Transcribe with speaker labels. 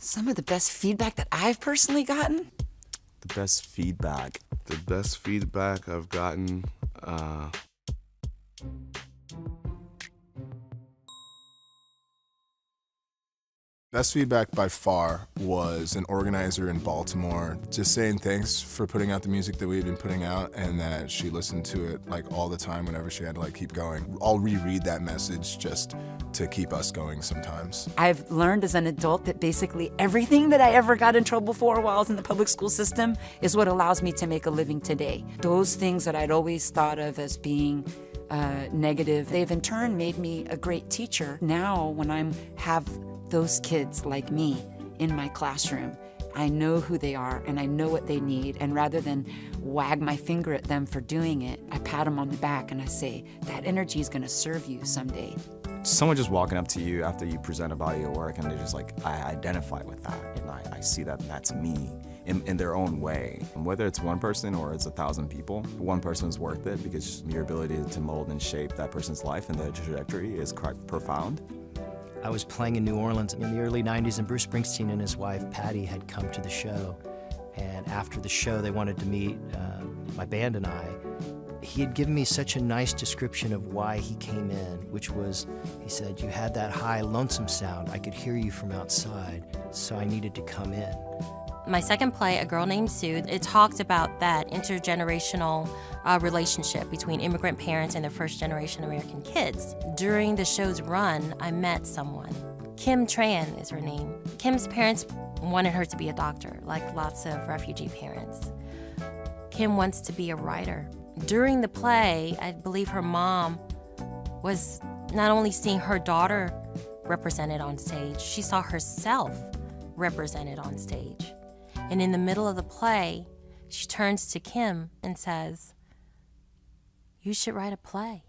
Speaker 1: Some of the best feedback that I've personally gotten?
Speaker 2: The best feedback.
Speaker 3: The best feedback I've gotten,
Speaker 4: Best feedback by far was an organizer in Baltimore just saying thanks for putting out the music that we had been putting out, and that she listened to it like all the time whenever she had to like keep going. I'll reread that message just to keep us going sometimes.
Speaker 1: I've learned as an adult that basically everything that I ever got in trouble for while I was in the public school system is what allows me to make a living today. Those things that I'd always thought of as being negative, they've in turn made me a great teacher. Now when I have those kids like me in my classroom, I know who they are and I know what they need, and rather than wag my finger at them for doing it, I pat them on the back and I say, that energy is gonna serve you someday.
Speaker 2: Someone just walking up to you after you present a body of work and they're just like, I identify with that, and I see that that's me in their own way. And whether it's one person or it's 1,000 people, one person's worth it, because your ability to mold and shape that person's life and their trajectory is quite profound.
Speaker 5: I was playing in New Orleans in the early 90s, and Bruce Springsteen and his wife, Patty, had come to the show. And after the show, they wanted to meet my band and I. He had given me such a nice description of why he came in, which was, he said, you had that high, lonesome sound. I could hear you from outside, so I needed to come in.
Speaker 6: My second play, A Girl Named Sue, it talked about that intergenerational relationship between immigrant parents and their first-generation American kids. During the show's run, I met someone. Kim Tran is her name. Kim's parents wanted her to be a doctor, like lots of refugee parents. Kim wants to be a writer. During the play, I believe her mom was not only seeing her daughter represented on stage, she saw herself represented on stage. And in the middle of the play, she turns to Kim and says, "You should write a play."